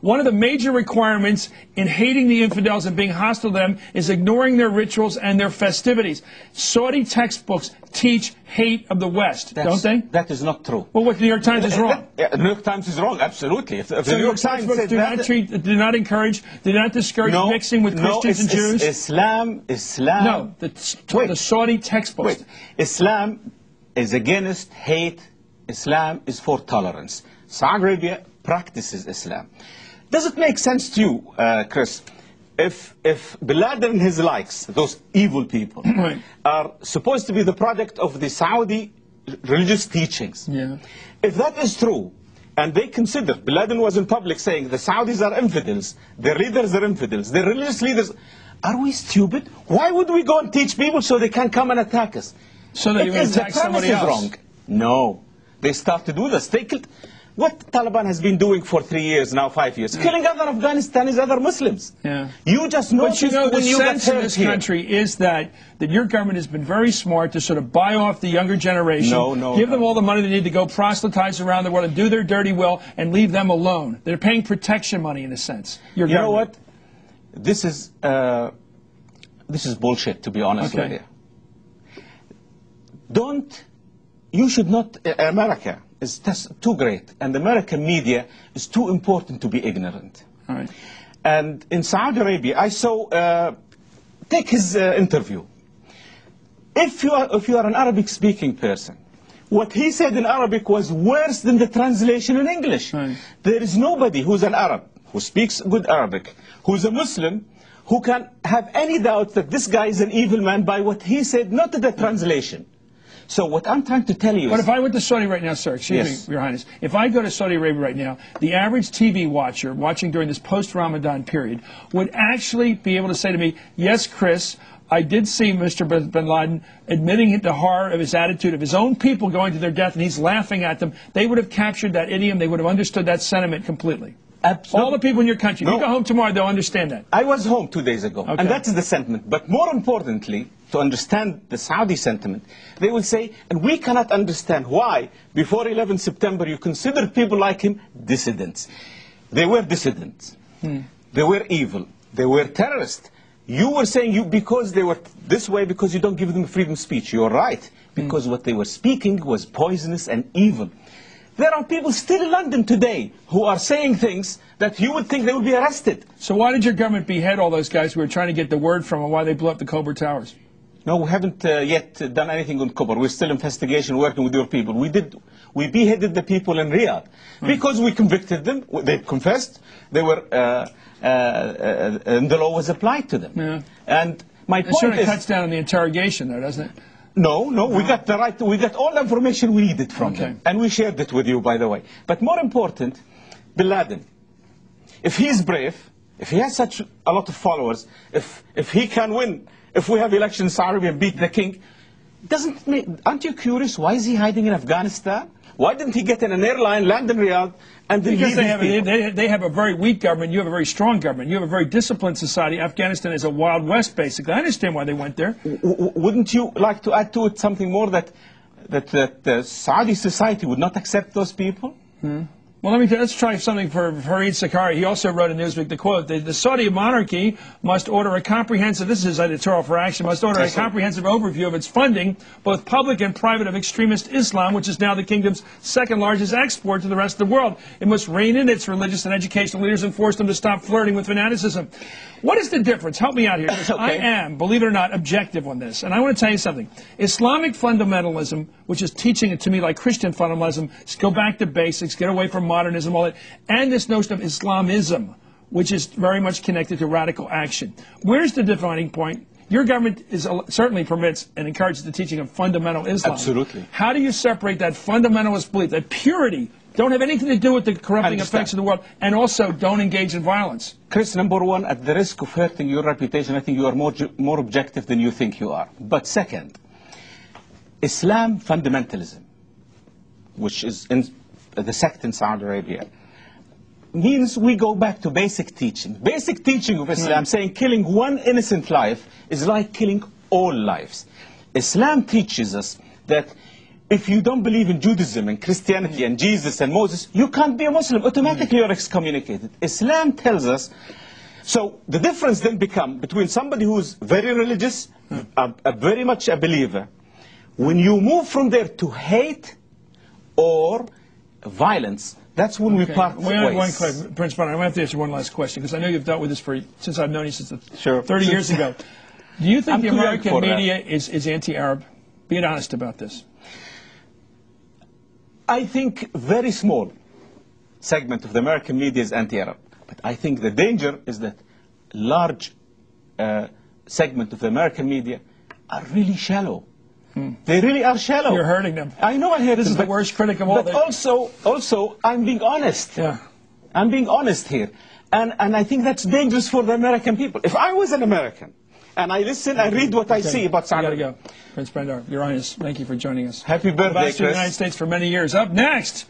One of the major requirements in hating the infidels and being hostile to them is ignoring their rituals and their festivities. Saudi textbooks teach hate of the West, don't they? That is not true. Well, what the New York Times is wrong. The New York Times is wrong, absolutely. If so the New York Times says do not encourage, do not discourage mixing with Christians and Jews? Islam. No, the Saudi textbooks. Wait, Islam is against hate. Islam is for tolerance. Saudi Arabia practices Islam. Does it make sense to you, Chris, if Bin Laden and his likes, those evil people, are supposed to be the product of the Saudi religious teachings? Yeah. If that is true, and they consider, Bin Laden was in public saying the Saudis are infidels, their leaders are infidels, their religious leaders, are we stupid? Why would we go and teach people so they can come and attack us? So that you can attack somebody else? Wrong. No. They started with us. They killed. What Taliban has been doing for 3 years now, 5 years, killing other Afghanistan other Muslims. Yeah. You just noticed but you know, when the you sense got in this here. country is that your government has been very smart to sort of buy off the younger generation, give them all the money they need to go proselytize around the world and do their dirty will and leave them alone. They're paying protection money in a sense. You know what? This is bullshit, to be honest with you. You should not, America is too great, and the American media is too important to be ignorant. All right. And in Saudi Arabia, I saw, take his interview. If you are an Arabic-speaking person, what he said in Arabic was worse than the translation in English. Right. There is nobody who's an Arab, who speaks good Arabic, who's a Muslim, who can have any doubt that this guy is an evil man by what he said, not the translation. So what I'm trying to tell you is... But if I went to Saudi right now, sir, excuse me, Your Highness, if I go to Saudi Arabia right now, the average TV watcher watching during this post-Ramadan period would actually be able to say to me, yes, Chris, I did see Mr. Bin Laden admitting the horror of his attitude of his own people going to their death, and he's laughing at them. They would have captured that idiom. They would have understood that sentiment completely. Absolutely. All the people in your country. No. You go home tomorrow, they'll understand that. I was home 2 days ago, and that is the sentiment. But more importantly, to understand the Saudi sentiment, they will say, and we cannot understand why, before 11 September, you considered people like him dissidents. They were dissidents. They were evil. They were terrorists. You were saying because they were this way because you don't give them freedom of speech. You're right, because what they were speaking was poisonous and evil. There are people still in London today who are saying things that you would think they would be arrested. So why did your government behead all those guys who were trying to get the word from and why they blew up the Cobra Towers? No, we haven't yet done anything on Cobra. We're still in investigation, working with your people. We beheaded the people in Riyadh because we convicted them. They confessed. They were, and the law was applied to them. Yeah. And my point is... It sort of cuts down on the interrogation there, doesn't it? No, we got the right. We got all the information we needed from them, and we shared it with you, by the way. But more important, Bin Laden, if he's brave, if he has such a lot of followers, if he can win, if we have elections in Saudi Arabia and beat the king, aren't you curious? Why is he hiding in Afghanistan? Why didn't he get in an airline, land in Riyadh, and then because they have a very weak government, you have a very strong government. You have a very disciplined society. Afghanistan is a Wild West, basically. I understand why they went there. Wouldn't you like to add to it something more that the Saudi society would not accept those people? Well, let's try something for Fareed Sakari. He also wrote in Newsweek the quote, the Saudi monarchy must order a comprehensive, this is his editorial for Action, must order a comprehensive overview of its funding, both public and private, of extremist Islam, which is now the kingdom's second largest export to the rest of the world. It must rein in its religious and educational leaders and force them to stop flirting with fanaticism. What is the difference? Help me out here. Because I am, believe it or not, objective on this. And I want to tell you something. Islamic fundamentalism, which is teaching it to me like Christian fundamentalism, go back to basics, get away from modernism, all that, and this notion of Islamism, which is very much connected to radical action. Where's the defining point? Your government certainly permits and encourages the teaching of fundamental Islam. Absolutely. How do you separate that fundamentalist belief, that purity, don't have anything to do with the corrupting effects of the world, and also don't engage in violence? Chris, number one, at the risk of hurting your reputation, I think you are more objective than you think you are. But second, Islam fundamentalism, which is in the sect in Saudi Arabia, means we go back to basic teaching. Basic teaching of Islam, saying killing one innocent life is like killing all lives. Islam teaches us that if you don't believe in Judaism and Christianity and Jesus and Moses, you can't be a Muslim. Automatically you're excommunicated. Islam tells us. So the difference then becomes between somebody who's very religious, very much a believer, when you move from there to hate or violence, that's when we part ways. Prince Bernard, I have to ask you one last question, because I know you've dealt with this since I've known you since 30 years ago. Do you think the American media is anti-Arab? Be honest about this. I think very small segment of the American media is anti-Arab. But I think the danger is that large segment of the American media are really shallow. They really are shallow. You're hurting them. I know I hate them. This is the worst critic of all. But also, I'm being honest. Yeah. I'm being honest here. And I think that's dangerous for the American people. If I was an American, and I listen and read what I see about Saudi Arabia. You gotta go. Prince Bernard, Your Highness, thank you for joining us. Happy birthday, Chris. Ambassador to the United States for many years. Up next.